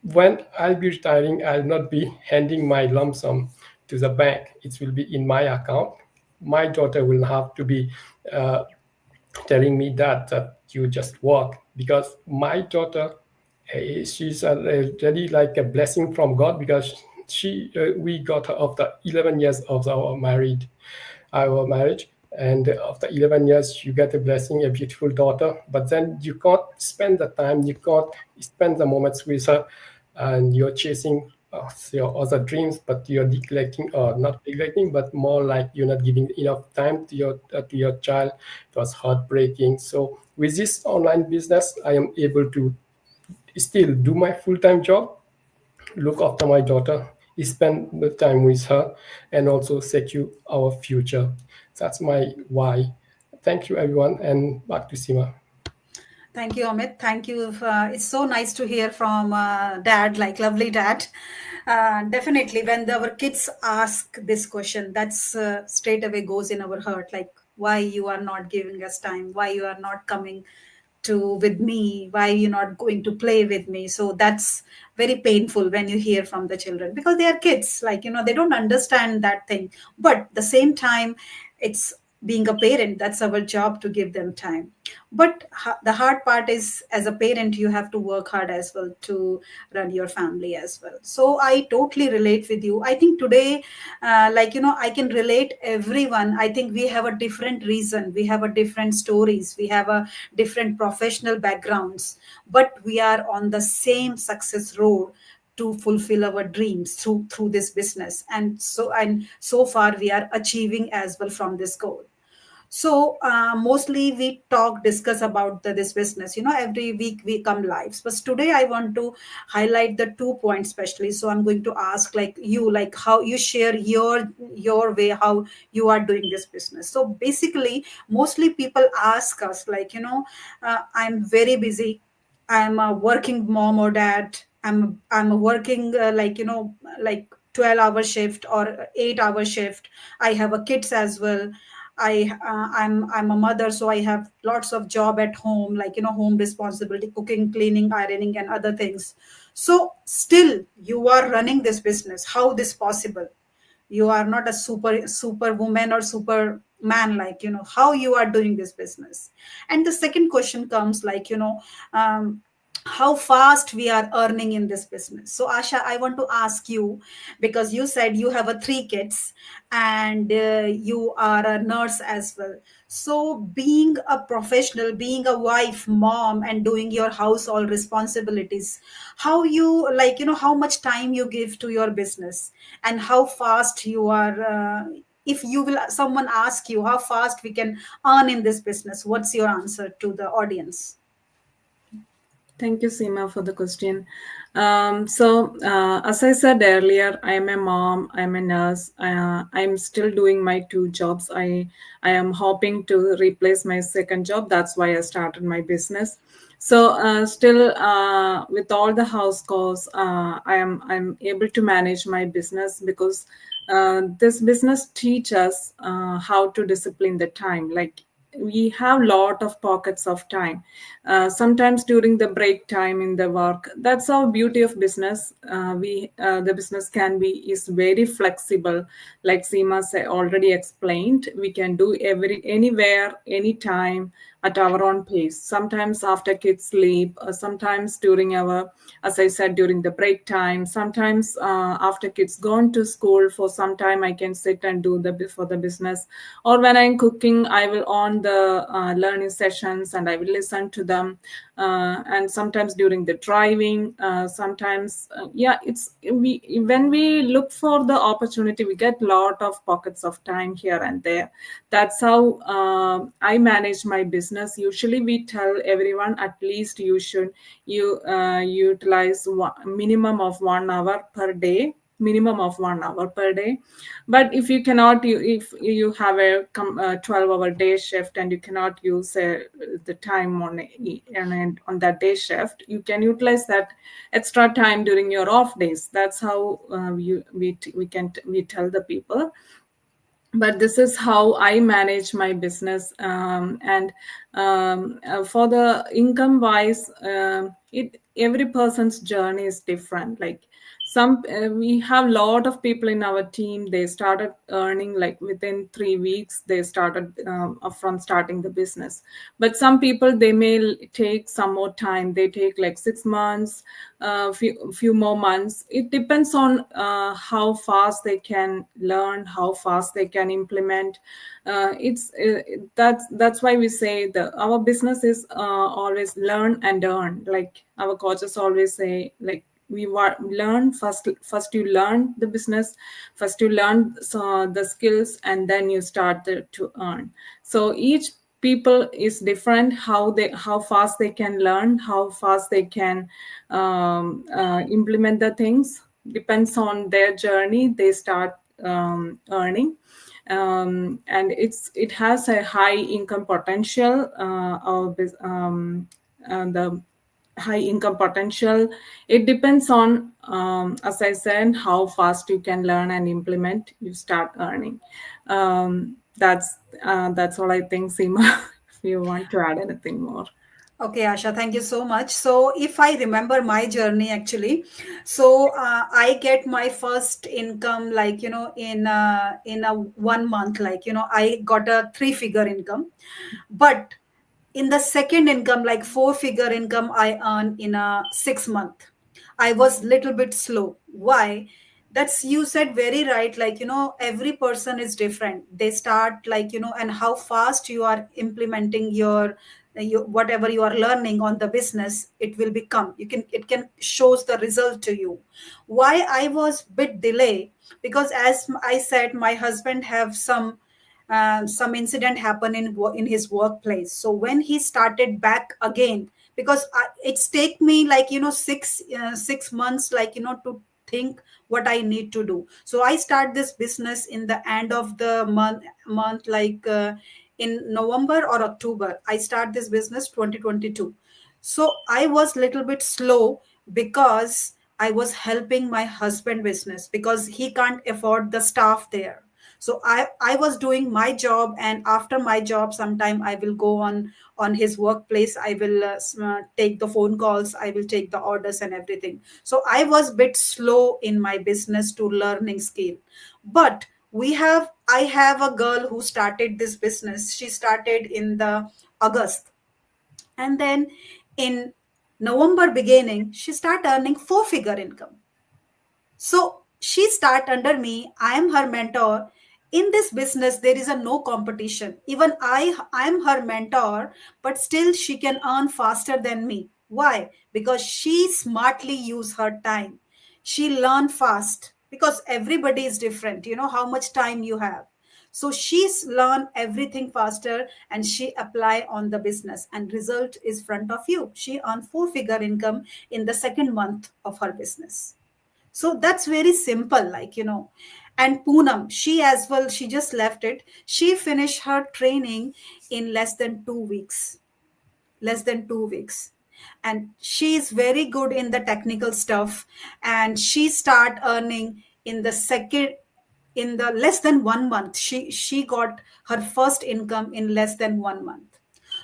when I'll be retiring, I'll not be handing my lump sum to the bank. It will be in my account. My daughter will have to be telling me that you just work, because my daughter, she's really like a blessing from God, because we got her after 11 years of our marriage. And after 11 years, you get a blessing, a beautiful daughter, but then you can't spend the time, you can't spend the moments with her, and you're chasing your other dreams, but you're neglecting, or not neglecting, but more like you're not giving enough time to your child. It was heartbreaking. So with this online business, I am able to still do my full-time job, look after my daughter, spend the time with her, and also secure our future. That's my why. Thank you, everyone, and back to Seema. Thank you, Amit. Thank you. It's so nice to hear from dad, like lovely dad. Definitely, when our kids ask this question, that's straight away goes in our heart, like why you are not giving us time, why you are not coming to with me, why you're not going to play with me? So that's very painful when you hear from the children, because they are kids, like, they don't understand that thing. But the same time, it's being a parent, that's our job to give them time. But the hard part is, as a parent, you have to work hard as well to run your family as well. So I totally relate with you. I think today, I can relate everyone. I think we have a different reason, we have a different stories, we have a different professional backgrounds, but we are on the same success road to fulfill our dreams through this business. And so far we are achieving as well from this goal. So mostly we discuss about this business. Every week we come lives, but today I want to highlight the 2 points especially. So I'm going to ask, like, you, like, how you share your way, how you are doing this business. So basically, mostly people ask us, like, I'm very busy. I'm a working mom or dad. I'm working like 12-hour shift or 8-hour shift. I have a kids as well. I'm a mother, so I have lots of job at home, like, home responsibility, cooking, cleaning, ironing, and other things. So still you are running this business. How this possible? You are not a super woman or super man, like, how you are doing this business? And the second question comes, like, how fast we are earning in this business. So Asha, I want to ask you, because you said you have a 3 kids, and you are a nurse as well. So being a professional, being a wife, mom, and doing your household responsibilities, how you, like, how much time you give to your business, and how fast you are, if you will, someone ask you how fast we can earn in this business, what's your answer to the audience? Thank you, Seema, for the question. As I said earlier, I'm a mom, I'm a nurse. I'm still doing my 2 jobs. I am hoping to replace my second job. That's why I started my business. So still, with all the house calls, I'm able to manage my business, because this business teaches how to discipline the time. Like, we have lot of pockets of time, sometimes during the break time in the work. That's our beauty of business. We The business can be is very flexible, like Seema already explained. We can do anywhere, anytime, at our own pace. Sometimes after kids sleep, sometimes during our, as I said, during the break time, sometimes after kids gone to school for some time, I can sit and do for the business. Or when I'm cooking, I will on the learning sessions and I will listen to them. And sometimes during the driving, sometimes when we look for the opportunity, we get lot of pockets of time here and there. That's how I manage my business. Usually we tell everyone, at least you should utilize minimum of 1 hour per day, but if you cannot, if you have a 12-hour day shift and you cannot use the time on that day shift, you can utilize that extra time during your off days. That's how we tell the people. But this is how I manage my business. And for the income wise, every person's journey is different. Like, we have a lot of people in our team, they started earning like within 3 weeks, they started from starting the business. But some people, they may take some more time, they take like 6 months, few more months. It depends on how fast they can learn, how fast they can implement. That's why we say our business is always learn and earn. Like our coaches always say, like, learn first. You learn the business, first you learn the skills, and then you start to earn. So each people is different, how fast they can learn, how fast they can implement the things. Depends on their journey, they start earning. And it has a high income potential. The high income potential, it depends on, as I said, how fast you can learn and implement, you start earning. That's all I think, Seema. If you want to add anything more. Okay, Asha, thank you so much. So, if I remember my journey actually, so I get my first income like in a 1 month, like I got a three-figure income, but in the second income, like four-figure income, I earn in a 6 month. I was little bit slow. Why? That's you said very right. Like every person is different. They start like and how fast you are implementing whatever you are learning on the business, it will become. It can shows the result to you. Why I was bit delay, because as I said, my husband have some incident happen in his workplace. So when he started back again, because it's take me like 6 months like to think what I need to do. So I start this business in the end of the month like in November or October. I start this business 2022. So I was little bit slow because I was helping my husband business because he can't afford the staff there. So I was doing my job, and after my job sometime I will go on his workplace. I will take the phone calls, I will take the orders and everything. So I was bit slow in my business to learning skill. But I have a girl who started this business. She started in the August, and then in November beginning she start earning four-figure income. So she start under me. I am her mentor. In this business, there is a no competition. Even I am her mentor, but still she can earn faster than me. Why? Because she smartly use her time. She learn fast because everybody is different. You know how much time you have. So she's learn everything faster and she apply on the business, and result is front of you. She earn four-figure income in the second month of her business. So that's very simple, And Poonam, she as well, she just left it. She finished her training in less than 2 weeks. And she is very good in the technical stuff. And she start earning in the less than 1 month. She got her first income in less than 1 month.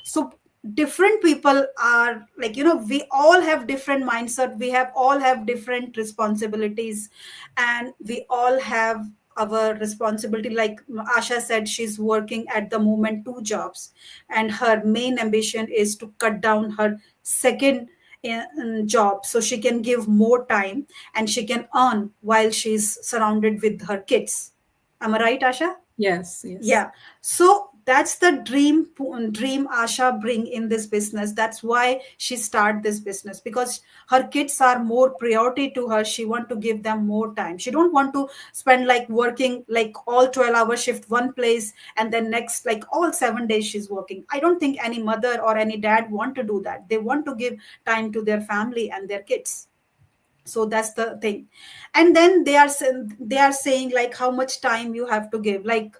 So different people are like we all have different mindset, we have all have different responsibilities, and we all have our responsibility. Like Asha said, she's working at the moment two jobs, and her main ambition is to cut down her second job so she can give more time and she can earn while she's surrounded with her kids. Am I right, Asha? Yes, yes. Yeah. So that's the dream Asha bring in this business. That's why she start this business, because her kids are more priority to her. She want to give them more time. She don't want to spend like working like all 12-hour shift one place and then next like all 7 days she's working. I don't think any mother or any dad want to do that. They want to give time to their family and their kids. So that's the thing. And then they are saying like how much time you have to give. Like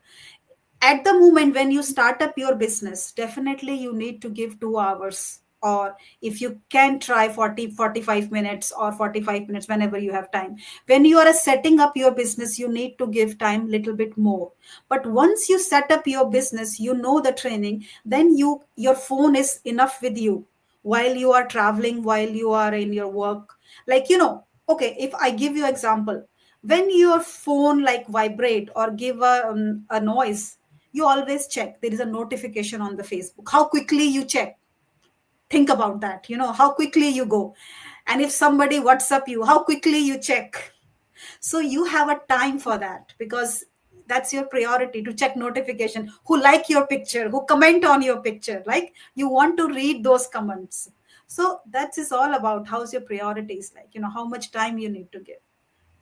at the moment when you start up your business, definitely you need to give 2 hours, or if you can try 45 minutes or 45 minutes whenever you have time. When you are setting up your business, you need to give time little bit more. But once you set up your business, you know the training, then your phone is enough with you while you are traveling, while you are in your work. Like okay, if I give you example, when your phone like vibrate or give a noise, you always check there is a notification on the Facebook, how quickly you check. Think about that, how quickly you go. And if somebody WhatsApp you, how quickly you check. So you have a time for that, because that's your priority, to check notification, who like your picture, who comment on your picture, like you want to read those comments. So that is all about how's your priorities, like how much time you need to give.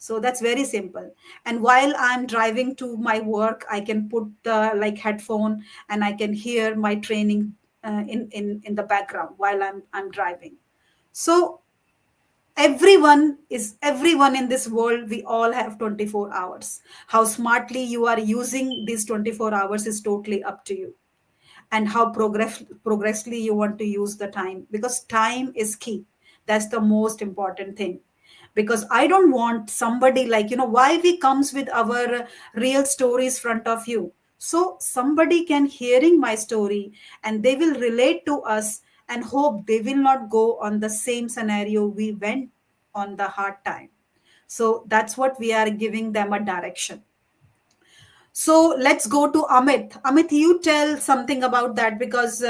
So that's very simple. And while I'm driving to my work, I can put the like headphone and I can hear my training in the background while I'm driving. So everyone in this world, we all have 24 hours. How smartly you are using these 24 hours is totally up to you, and how progressively you want to use the time, because time is key. That's the most important thing. Because I don't want somebody like why we comes with our real stories front of you, so somebody can hearing my story and they will relate to us, and hope they will not go on the same scenario we went on the hard time. So that's what we are giving them a direction. So let's go to Amit. Amit, you tell something about that, because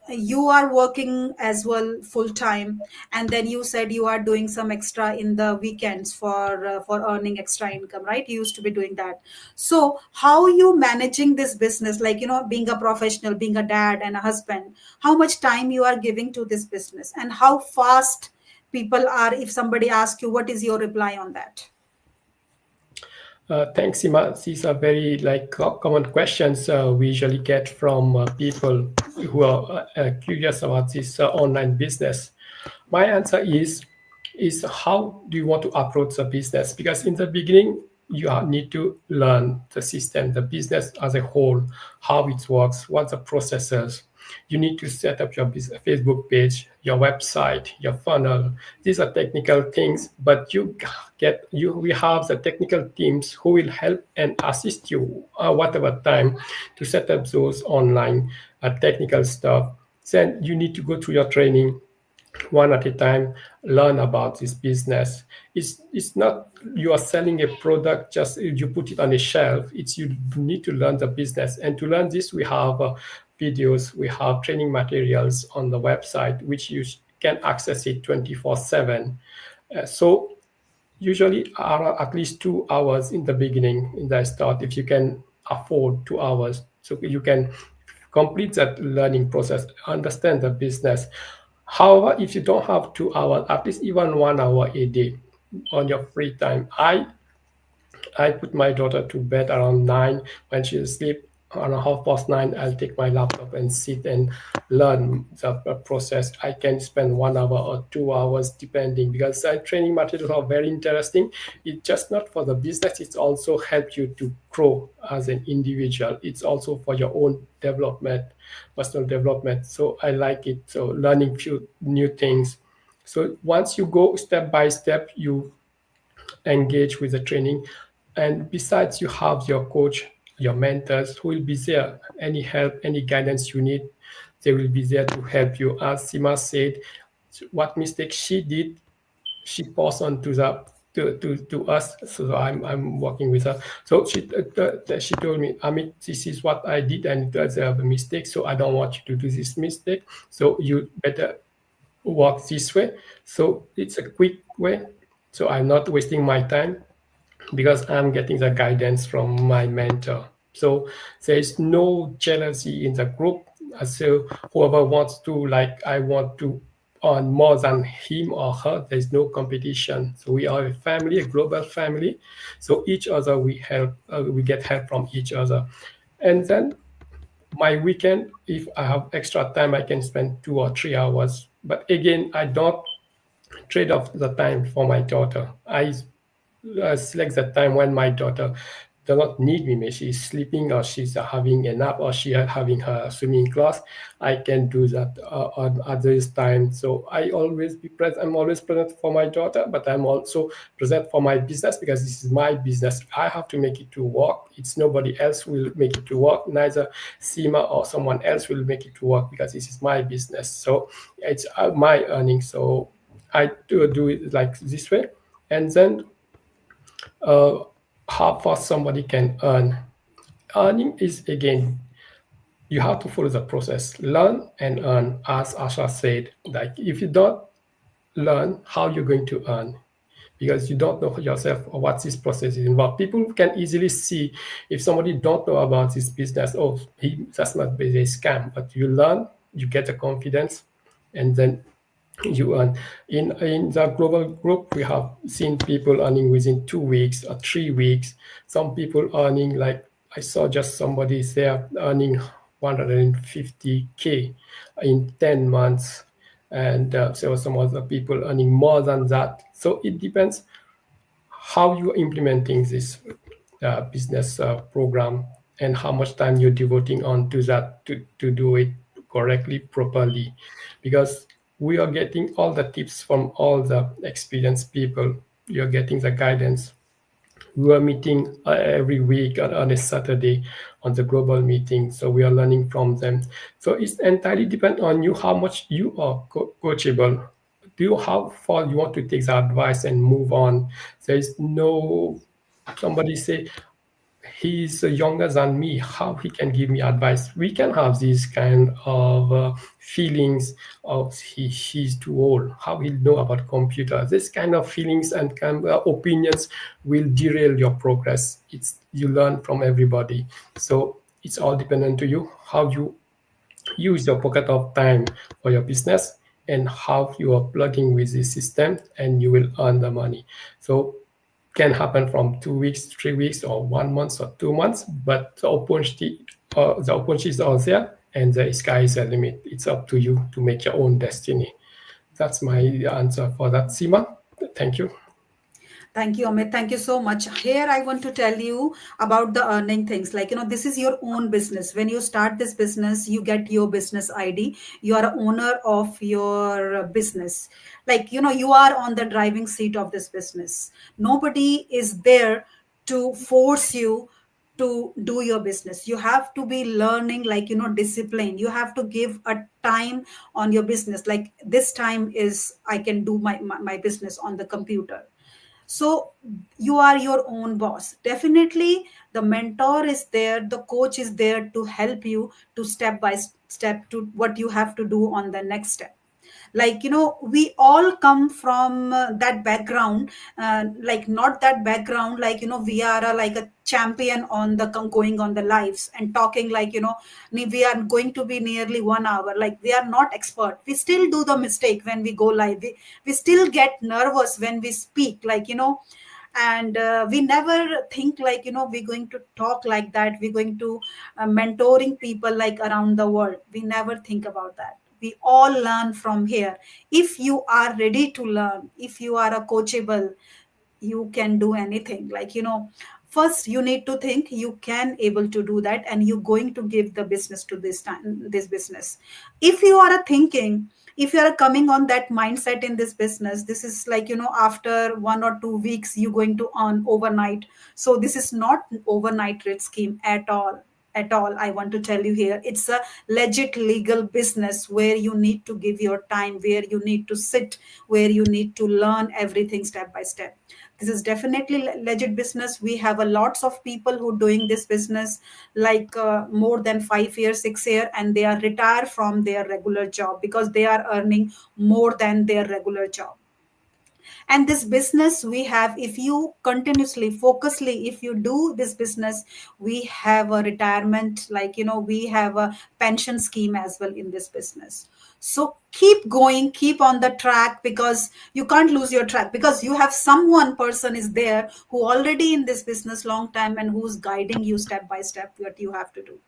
you are working as well full time, and then you said you are doing some extra in the weekends for earning extra income, right? You used to be doing that. So how you managing this business? Like, being a professional, being a dad and a husband, how much time you are giving to this business, and how fast people are? If somebody asks you, what is your reply on that? Thanks, Sima. These are very common questions we usually get from people who are curious about this online business. My answer is how do you want to approach the business? Because in the beginning, you need to learn the system, the business as a whole, how it works, what the processes. You need to set up your Facebook page, your website, your funnel. These are technical things, but we have the technical teams who will help and assist you whatever time to set up those online technical stuff. Then you need to go through your training one at a time, learn about this business. It's not you are selling a product, just you put it on a shelf. It's you need to learn the business. And to learn this, we have videos, we have training materials on the website, which you can access it 24/7. So usually at least 2 hours in the beginning, in the start, if you can afford 2 hours, so you can complete that learning process, understand the business. However, if you don't have 2 hours, at least even 1 hour a day on your free time, I put my daughter to bed around 9. When she sleep around 9:30, I'll take my laptop and sit and learn the process. I can spend 1 hour or 2 hours depending, because training materials are very interesting. It's just not for the business, it's also help you to grow as an individual. It's also for your own development, personal development. So I like it. So learning few new things. So once you go step by step, you engage with the training. And besides, you have your coach, your mentors who will be there. Any help, any guidance you need, they will be there to help you. As Sima said, what mistake she did, she passed on to us. So I'm working with her. So she told me, Amit, this is what I did, and that's a mistake. So I don't want you to do this mistake. So you better work this way. So it's a quick way. So I'm not wasting my time, because I'm getting the guidance from my mentor. So there is no jealousy in the group. So whoever wants to, I want to earn more than him or her, there's no competition. So we are a family, a global family. So each other we help, we get help from each other. And then my weekend, if I have extra time, I can spend 2 or 3 hours. But again, I don't trade off the time for my daughter. I select the time when my daughter does not need me. Maybe she's sleeping, or she's having a nap, or she's having her swimming class. I can do that on others' time. So I always be present. I'm always present for my daughter, but I'm also present for my business, because this is my business. I have to make it to work. It's nobody else will make it to work. Neither Sima or someone else will make it to work, because this is my business. So it's my earnings. So I do it like this way. And then how fast somebody can earn. Earning is, again, you have to follow the process. Learn and earn, as Asha said. Like, if you don't learn, how you're going to earn? Because you don't know yourself or what this process is involved. People can easily see if somebody don't know about this business, oh, that's not a scam. But you learn, you get the confidence, and then you earn. In the global group, we have seen people earning within 2 weeks or 3 weeks. Some people earning, like I saw just somebody there earning 150K in 10 months. And there were some other people earning more than that. So it depends how you're implementing this business program, and how much time you're devoting on to that to do it correctly, properly. Because we are getting all the tips from all the experienced people. You're getting the guidance. We are meeting every week on a Saturday on the global meeting. So we are learning from them. So it's entirely depend on you how much you are coachable. Do you how far you want to take the advice and move on? There is no somebody say he's younger than me, how he can give me advice. We can have these kind of feelings of he's too old, how he'll know about computer. This kind of feelings and kind of opinions will derail your progress. It's you learn from everybody, so it's all dependent to you how you use your pocket of time for your business and how you are plugging with the system, and you will earn the money. So can happen from 2 weeks, 3 weeks, or 1 month or 2 months, but the opportunities are there, and the sky is the limit. It's up to you to make your own destiny. That's my answer for that, Seema. Thank you. Thank you, Amit. Thank you so much. Here, I want to tell you about the earning things. Like, this is your own business. When you start this business, you get your business ID. You are a owner of your business. Like, you are on the driving seat of this business. Nobody is there to force you to do your business. You have to be learning, like, discipline. You have to give a time on your business. Like, this time is I can do my business on the computer. So you are your own boss. Definitely the mentor is there, the coach is there to help you to step by step to what you have to do on the next step. Like, we all come from that background, like not that background, like, we are like a champion on the going on the lives and talking, like, we are going to be nearly 1 hour, like we are not expert. We still do the mistake when we go live. We still get nervous when we speak, like, and we never think, like, we're going to talk like that, we're going to mentoring people like around the world. We never think about that. We all learn from here. If you are ready to learn, if you are a coachable, you can do anything. Like, first you need to think you can able to do that, and you're going to give the business to this business. If you are a thinking, if you are coming on that mindset in this business, this is like, after 1 or 2 weeks you're going to earn overnight. So this is not overnight rate scheme at all. At all, I want to tell you here, it's a legit legal business where you need to give your time, where you need to sit, where you need to learn everything step by step. This is definitely legit business. We have a lots of people who doing this business like more than 5 years, 6 years, and they are retired from their regular job because they are earning more than their regular job. And this business we have, if you continuously focusedly, if you do this business, we have a retirement, like, we have a pension scheme as well in this business. So keep going, keep on the track, because you can't lose your track, because you have someone person is there who already in this business long time and who's guiding you step by step what you have to do.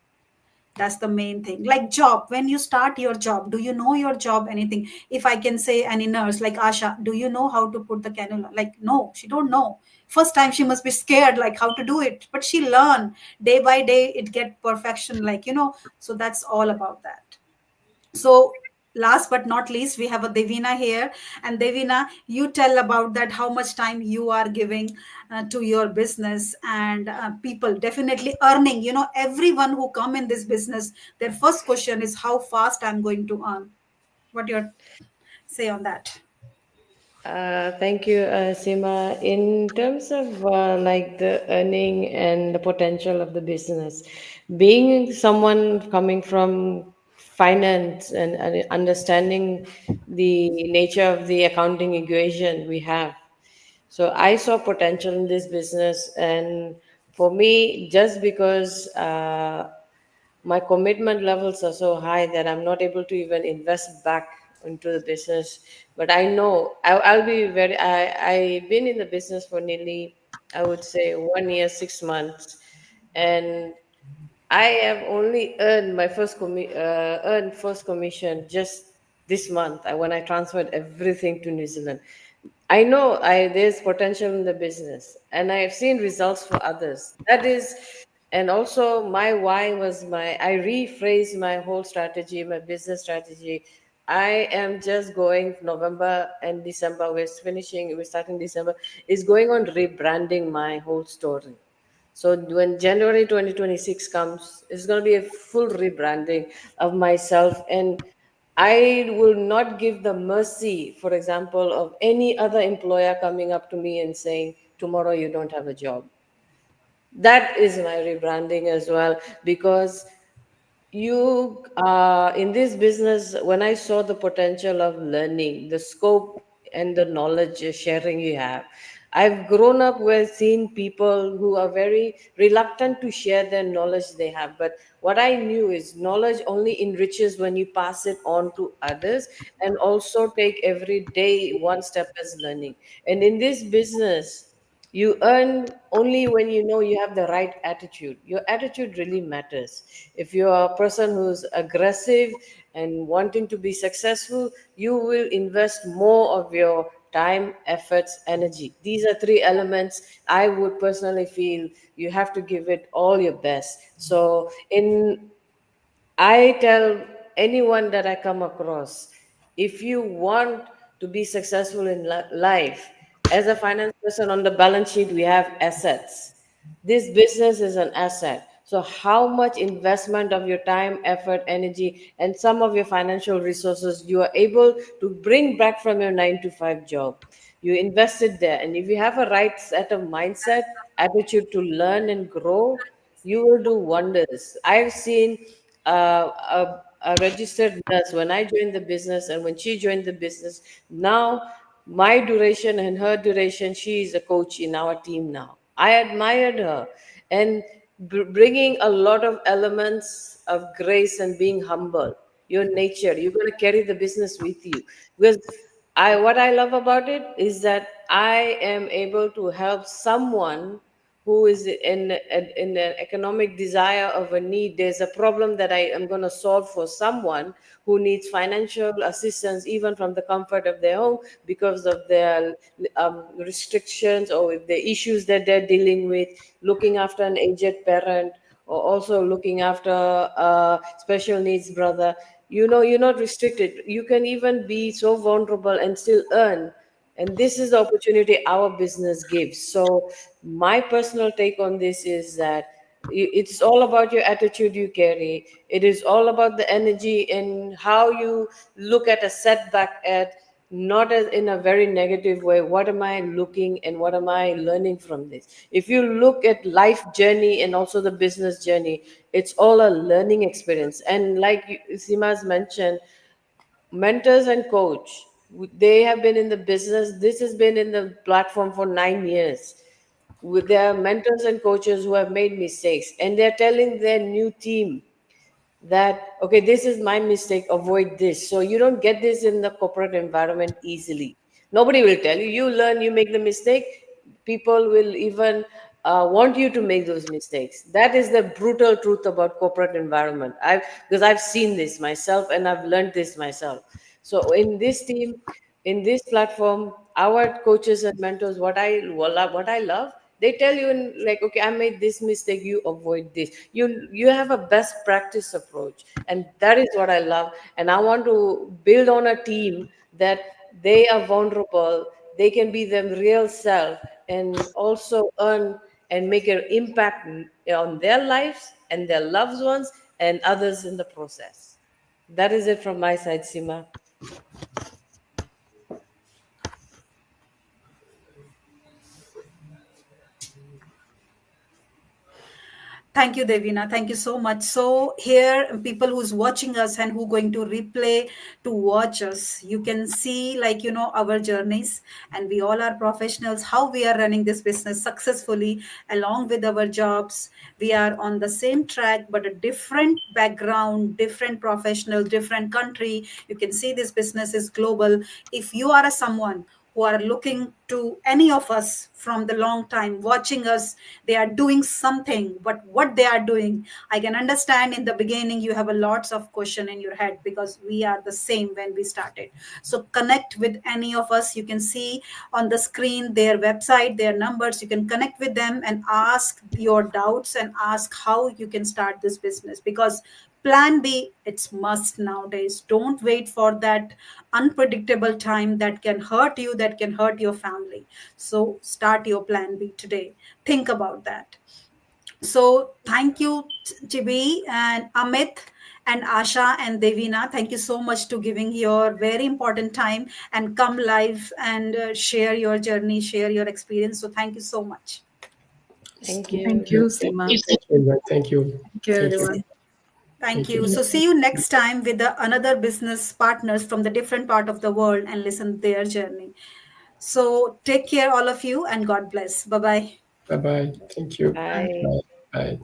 That's the main thing. Like job, when you start your job, do you know your job anything? If I can say any nurse like Asha, do you know how to put the cannula? Like, no, she don't know. First time she must be scared, like how to do it, but she learn day by day, it get perfection, like, so that's all about that. So last but not least, we have a Devina here. And Devina, you tell about that, how much time you are giving to your business, and people definitely earning. Everyone who come in this business, their first question is how fast I'm going to earn. What your say on that? Thank you, Seema. In terms of like the earning and the potential of the business, being someone coming from finance and understanding the nature of the accounting equation we have, so I saw potential in this business. And for me, just because my commitment levels are so high that I'm not able to even invest back into the business. But I know I'll be very, I've been in the business for nearly, I would say, 1 year, 6 months. And I have only earned my earned first commission just this month when I transferred everything to New Zealand. I know there's potential in the business, and I have seen results for others. That is, and also my why was I rephrased my whole strategy, my business strategy I am just going November and December. We're starting December. Is going on rebranding my whole story. So when January 2026 comes, it's going to be a full rebranding of myself. And I will not give the mercy, for example, of any other employer coming up to me and saying, tomorrow you don't have a job. That is my rebranding as well, because you in this business, when I saw the potential of learning, the scope and the knowledge sharing you have, I've grown up with seeing people who are very reluctant to share their knowledge they have. But what I knew is knowledge only enriches when you pass it on to others, and also take every day one step as learning. And in this business, you earn only when you know you have the right attitude. Your attitude really matters. If you are a person who's aggressive and wanting to be successful, you will invest more of your time, efforts, energy. These are three elements I would personally feel you have to give it all your best. So in I tell anyone that I come across, if you want to be successful in life, as a finance person on the balance sheet, we have assets. This business is an asset. So, how much investment of your time, effort, energy, and some of your financial resources you are able to bring back from your 9 to 5 job? You invested there. And if you have a right set of mindset, attitude to learn and grow, you will do wonders. I've seen a registered nurse when I joined the business, and when she joined the business, now my duration and her duration, she is a coach in our team now. I admired her, and bringing a lot of elements of grace and being humble, your nature. You're going to carry the business with you, because what I love about it is that I am able to help someone who is in an economic desire of a need. There's a problem that I am going to solve for someone who needs financial assistance, even from the comfort of their home, because of their restrictions, or if the issues that they're dealing with, looking after an aged parent, or also looking after a special needs brother. You're not restricted. You can even be so vulnerable and still earn. And this is the opportunity our business gives. So my personal take on this is that it's all about your attitude you carry. It is all about the energy and how you look at a setback, at not as in a very negative way. What am I looking and what am I learning from this? If you look at life journey and also the business journey, it's all a learning experience. And like Sima's mentioned, mentors and coach, they have been in the business. This has been in the platform for 9 years. With their mentors and coaches who have made mistakes, and they're telling their new team that, okay, this is my mistake, avoid this. So you don't get this in the corporate environment easily. Nobody will tell you. You learn, you make the mistake, people will even want you to make those mistakes. That is the brutal truth about corporate environment. Because I've seen this myself and I've learned this myself. So in this team, in this platform, our coaches and mentors, what I love, they tell you in, like, okay, I made this mistake, you avoid this. You have a best practice approach, and that is what I love. And I want to build on a team that they are vulnerable, they can be them real self, and also earn and make an impact on their lives and their loved ones and others in the process. That is it from my side, Sima. Thank you, Devina. Thank you so much. So here, people who's watching us and who going to replay to watch us, you can see, like, our journeys, and we all are professionals, how we are running this business successfully along with our jobs. We are on the same track, but a different background, different professional, different country. You can see this business is global. If you are a someone who are looking to any of us from the long time watching us, they are doing something, but what they are doing, I can understand in the beginning you have a lots of question in your head, because we are the same when we started. So connect with any of us. You can see on the screen their website, their numbers. You can connect with them and ask your doubts and ask how you can start this business, because Plan B, it's must nowadays. Don't wait for that unpredictable time that can hurt you, that can hurt your family. So start your plan B today. Think about that. So thank you, Chibi and Amit and Asha and Devina. Thank you so much to giving your very important time and come live and share your journey, share your experience. So thank you so much. Thank you. Thank you, Seema. Thank you, everyone. Thank you. Thank you, Thank you. everyone. Thank Thank you. you. So see you next time with another business partners from the different part of the world and listen their journey. So take care, all of you, and God bless. Bye bye. Bye bye. Thank you. Bye. Bye. Bye.